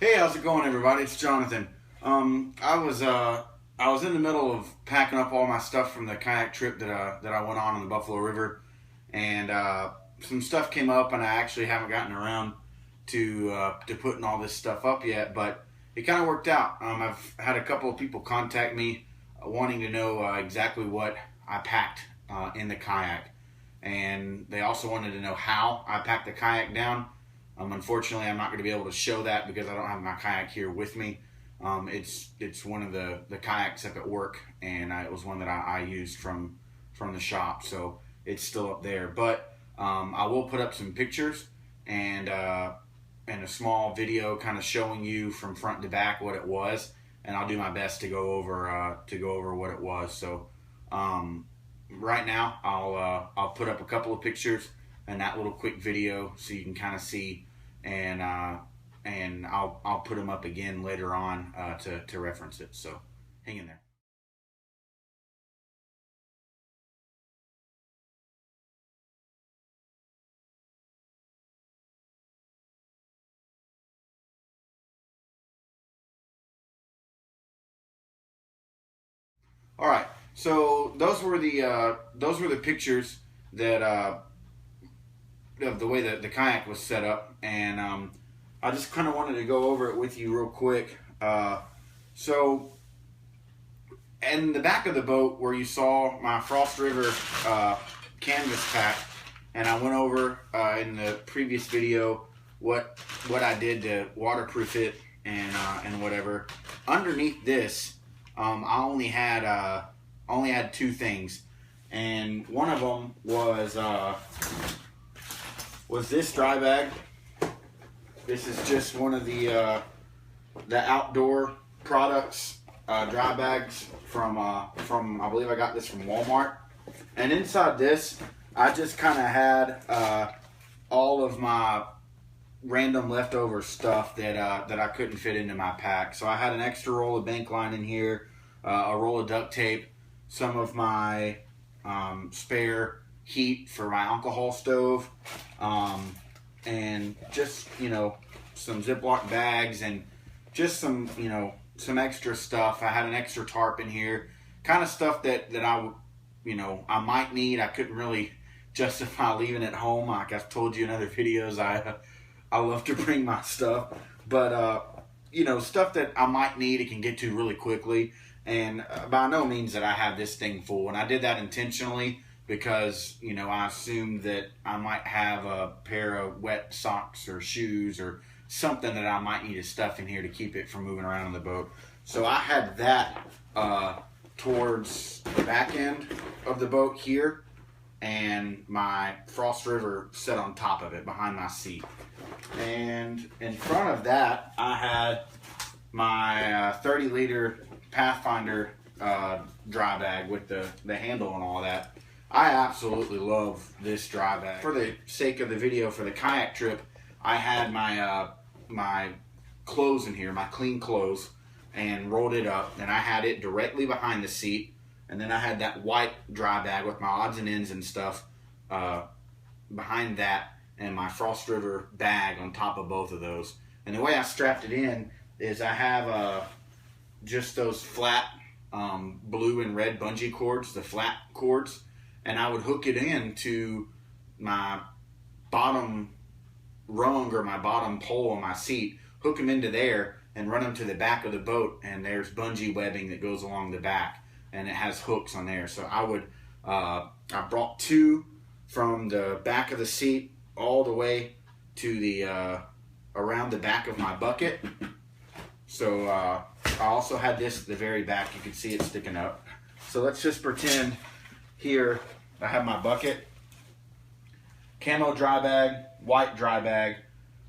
Hey, how's it going, everybody? It's Jonathan. I was in the middle of packing up all my stuff from the kayak trip that I went on the Buffalo River, and some stuff came up, and I actually haven't gotten around to putting all this stuff up yet. But it kind of worked out. I've had a couple of people contact me wanting to know exactly what I packed in the kayak, and they also wanted to know how I packed the kayak down. Unfortunately, I'm not going to be able to show that because I don't have my kayak here with me. It's one of the kayaks up at work, and it was one that I used from the shop, so it's still up there. But I will put up some pictures and a small video kind of showing you from front to back what it was, and I'll do my best to go over what it was. So right now I'll put up a couple of pictures and that little quick video so you can kind of see, and I'll put them up again later on to reference it. So hang in there. All right. So those were the pictures that of the way that the kayak was set up, and I just kind of wanted to go over it with you real quick. So in the back of the boat where you saw my Frost River canvas pack, and I went over in the previous video what I did to waterproof it and whatever. Underneath this, I only had two things, and one of them was this dry bag. This is just one of the outdoor products dry bags from I believe I got this from Walmart. And inside this, I just kind of had all of my random leftover stuff that I couldn't fit into my pack. So I had an extra roll of bank line in here, a roll of duct tape, some of my spare heat for my alcohol stove, and just, some Ziploc bags and just some extra stuff. I had an extra tarp in here, kind of stuff that I might need. I couldn't really justify leaving at home. Like I've told you in other videos, I love to bring my stuff, but stuff that I might need, it can get to really quickly. And by no means that I have this thing full, and I did that intentionally because I assumed that I might have a pair of wet socks or shoes or something that I might need to stuff in here to keep it from moving around on the boat. So I had that towards the back end of the boat here, and my Frost River set on top of it behind my seat. And in front of that, I had my 30-liter Pathfinder dry bag with the handle and all that. I absolutely love this dry bag. For the sake of the video for the kayak trip, I had my my clothes in here, my clean clothes, and rolled it up, and I had it directly behind the seat, and then I had that white dry bag with my odds and ends and stuff behind that, and my Frost River bag on top of both of those. And the way I strapped it in is I have just those flat blue and red bungee cords, the flat cords, and I would hook it into my bottom rung or my bottom pole on my seat, hook them into there and run them to the back of the boat, and there's bungee webbing that goes along the back, and it has hooks on there. So I brought two from the back of the seat all the way to the around the back of my bucket. So I also had this at the very back. You can see it sticking up. So let's just pretend here I have my bucket, camo dry bag, white dry bag,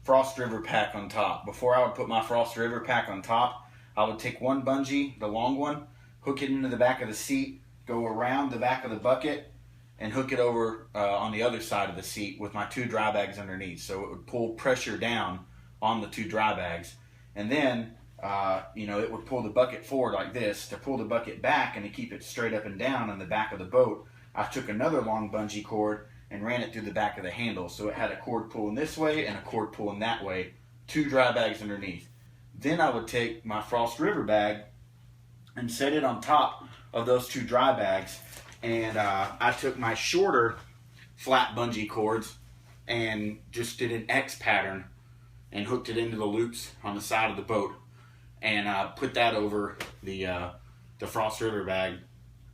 Frost River pack on top. Before I would put my Frost River pack on top, I would take one bungee, the long one, hook it into the back of the seat, go around the back of the bucket, and hook it over on the other side of the seat with my two dry bags underneath. So it would pull pressure down on the two dry bags. And then it would pull the bucket forward like this to pull the bucket back and to keep it straight up and down on the back of the boat. I took another long bungee cord and ran it through the back of the handle. So it had a cord pulling this way and a cord pulling that way, two dry bags underneath. Then I would take my Frost River bag and set it on top of those 2 dry bags. And I took my shorter flat bungee cords and just did an X pattern and hooked it into the loops on the side of the boat, and put that over the Frost River bag.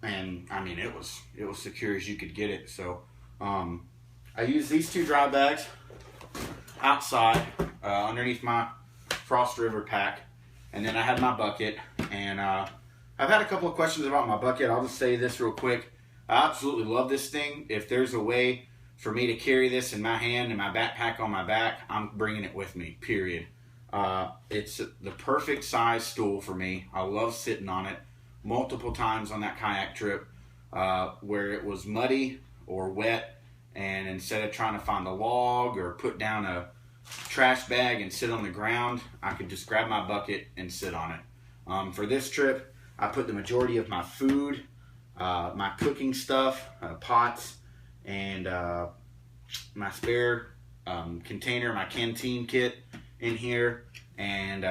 And I mean, it was secure as you could get it. So I used these 2 dry bags outside underneath my Frost River pack, and then I had my bucket. And I've had a couple of questions about my bucket. I'll just say this real quick. I absolutely love this thing. If there's a way for me to carry this in my hand and my backpack on my back, I'm bringing it with me, period. It's the perfect size stool for me. I love sitting on it. Multiple times on that kayak trip where it was muddy or wet, and instead of trying to find a log or put down a trash bag and sit on the ground, I could just grab my bucket and sit on it. For this trip, I put the majority of my food, my cooking stuff, pots, and my spare container, my canteen kit in here, and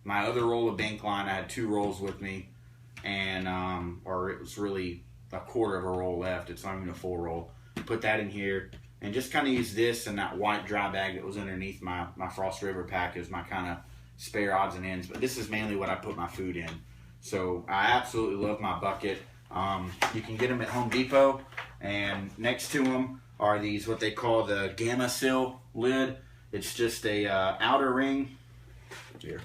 my other roll of bank line. I had 2 rolls with me, and or it was really a quarter of a roll left. It's not even a full roll. Put that in here, and just kind of use this and that white dry bag that was underneath my Frost River pack as my kind of spare odds and ends. But this is mainly what I put my food in. So I absolutely love my bucket. You can get them at Home Depot, and next to them are these, what they call the Gamma Seal lid. It's just a outer ring. Here.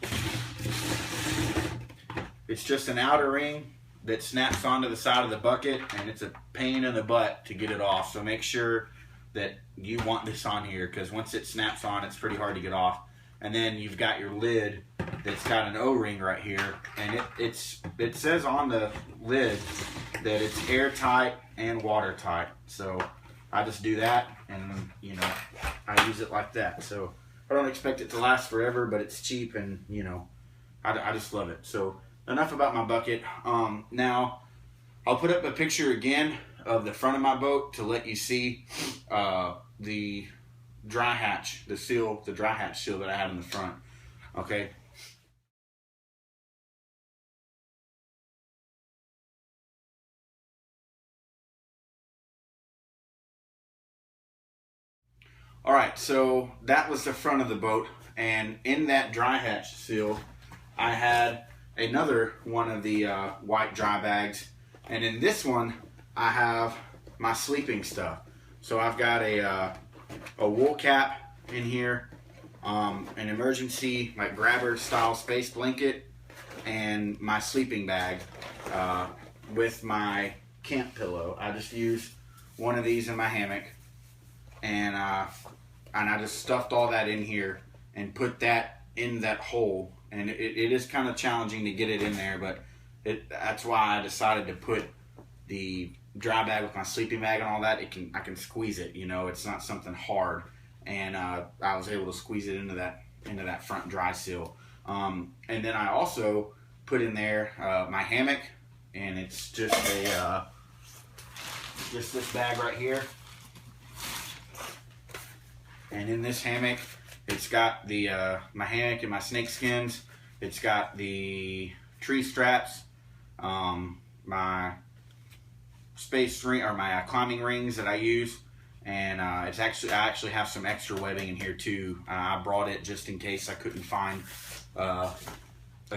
It's just an outer ring that snaps onto the side of the bucket, and it's a pain in the butt to get it off. So make sure that you want this on here, because once it snaps on, it's pretty hard to get off. And then you've got your lid that's got an O-ring right here, and it says on the lid that it's airtight and watertight. So I just do that, and you know, I use it like that. So I don't expect it to last forever, but it's cheap, and you know, I just love it. So enough about my bucket. Now I'll put up a picture again of the front of my boat to let you see the dry hatch, the dry hatch seal that I had in the front. Okay. All right, so that was the front of the boat, and in that dry hatch seal, I had another one of the white dry bags, and in this one, I have my sleeping stuff. So I've got a wool cap in here, an emergency like grabber style space blanket, and my sleeping bag with my camp pillow. I just use one of these in my hammock, and I just stuffed all that in here and put that in that hole. And it is kind of challenging to get it in there, but that's why I decided to put the dry bag with my sleeping bag and all that. I can squeeze it, you know, it's not something hard, and I was able to squeeze it into that front dry seal. And then I also put in there my hammock, and it's just this bag right here. And in this hammock, it's got the my hammock and my snake skins. It's got the tree straps, my space ring, or my climbing rings that I use, and I actually have some extra webbing in here too. I brought it just in case I couldn't find a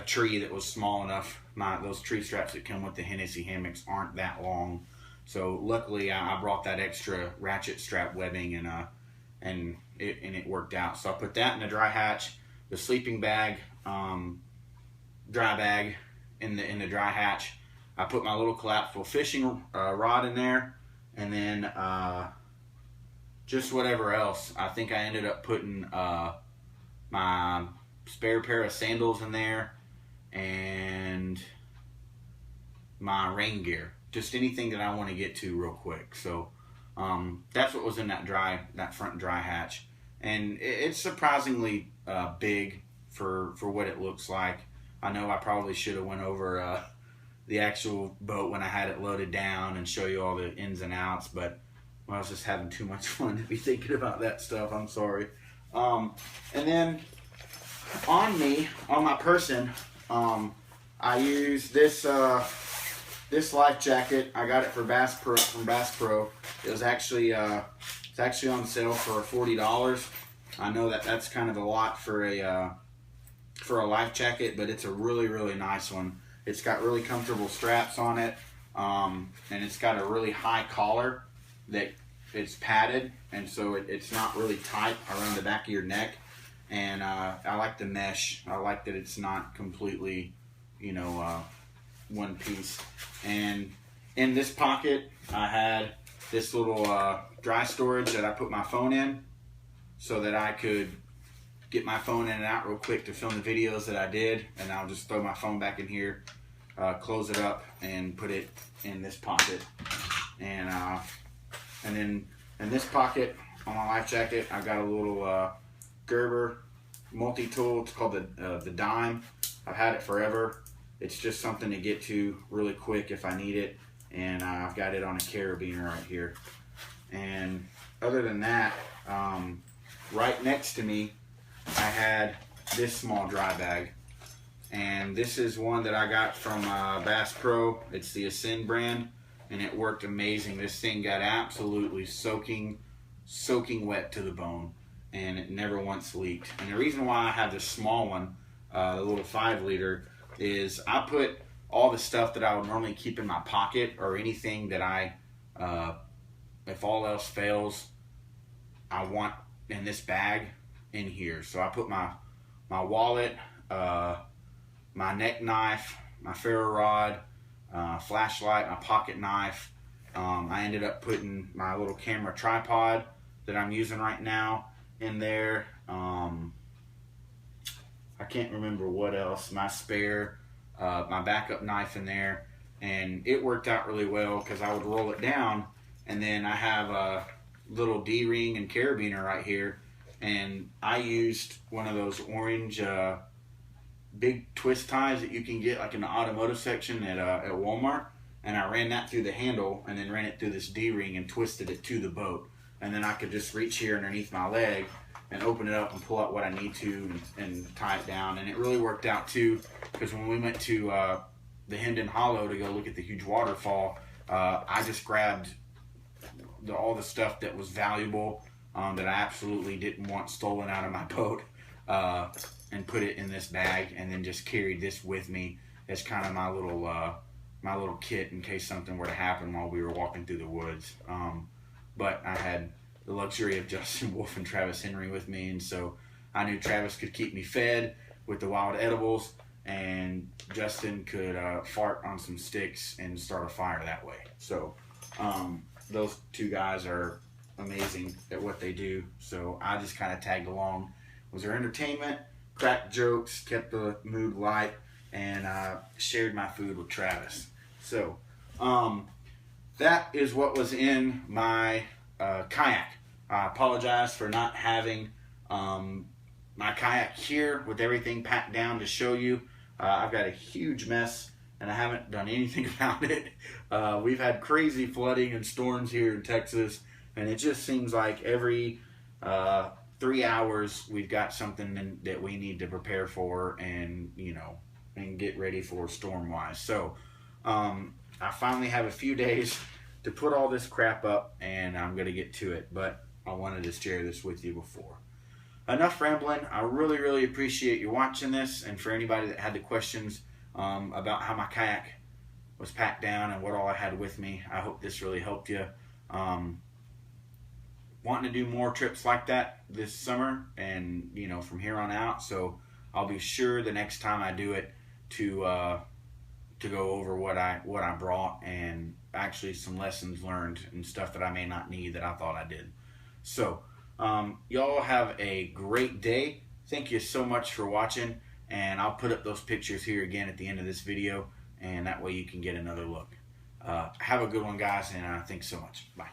tree that was small enough. Those tree straps that come with the Hennessy hammocks aren't that long, so luckily I brought that extra ratchet strap webbing, and it worked out. So I put that in the dry hatch, the sleeping bag, dry bag in the dry hatch. I put my little collapsible fishing rod in there, and then just whatever else. I think I ended up putting my spare pair of sandals in there, and my rain gear. Just anything that I want to get to real quick. So that's what was in that front dry hatch, and it's surprisingly big for what it looks like. I know I probably should have went over the actual boat when I had it loaded down and show you all the ins and outs, but I was just having too much fun to be thinking about that stuff. I'm sorry. And then on me, on my person, I use this this life jacket. I got it for Bass Pro, from Bass Pro. It was actually it's actually on sale for $40. I know that that's kind of a lot for a life jacket, but it's a really nice one. It's got really comfortable straps on it, and it's got a really high collar that it's padded, and so it's not really tight around the back of your neck. And I like the mesh. I like that it's not completely, you know, one piece. And in this pocket, I had this little dry storage that I put my phone in, so that I could get my phone in and out real quick to film the videos that I did. And I'll just throw my phone back in here, close it up, and put it in this pocket. And then in this pocket on my life jacket, I've got a little Gerber multi-tool. It's called the Dime. I've had it forever. It's just something to get to really quick if I need it. And I've got it on a carabiner right here. And other than that, right next to me, I had this small dry bag. And this is one that I got from Bass Pro. It's the Ascend brand, and it worked amazing. This thing got absolutely soaking wet to the bone, and it never once leaked. And the reason why I have this small one, the little 5 liter, is I put all the stuff that I would normally keep in my pocket, or anything that I, if all else fails, I want in this bag in here. So I put my wallet, my neck knife, my ferro rod, flashlight, my pocket knife. I ended up putting my little camera tripod that I'm using right now in there. I can't remember what else. My spare, my backup knife in there. And it worked out really well, because I would roll it down, and then I have a little D-ring and carabiner right here. And I used one of those orange big twist ties that you can get like in the automotive section at Walmart, and I ran that through the handle, and then ran it through this D-ring and twisted it to the boat. And then I could just reach here underneath my leg and open it up and pull out what I need to, and tie it down. And it really worked out too, because when we went to the Hendon Hollow to go look at the huge waterfall, I just grabbed all the stuff that was valuable, that I absolutely didn't want stolen out of my boat, and put it in this bag, and then just carried this with me as kind of my little kit in case something were to happen while we were walking through the woods. But I had the luxury of Justin Wolf and Travis Henry with me, and so I knew Travis could keep me fed with the wild edibles, and Justin could fart on some sticks and start a fire that way. So those two guys are amazing at what they do, so I just kind of tagged along. It was their entertainment, cracked jokes, kept the mood light, and shared my food with Travis. So that is what was in my kayak. I apologize for not having my kayak here with everything packed down to show you. I've got a huge mess, and I haven't done anything about it. We've had crazy flooding and storms here in Texas, and it just seems like every 3 hours we've got something that we need to prepare for, and and get ready for storm-wise. So I finally have a few days to put all this crap up, and I'm gonna get to it, but I wanted to share this with you before. Enough rambling. I really appreciate you watching this, and for anybody that had the questions about how my kayak was packed down and what all I had with me, I hope this really helped you. Wanting to do more trips like that this summer, and from here on out, so I'll be sure the next time I do it to go over what I brought, and actually some lessons learned and stuff that I may not need that I thought I did. So y'all have a great day. Thank you so much for watching, and I'll put up those pictures here again at the end of this video, and that way you can get another look. Have a good one, guys, and thanks so much. Bye.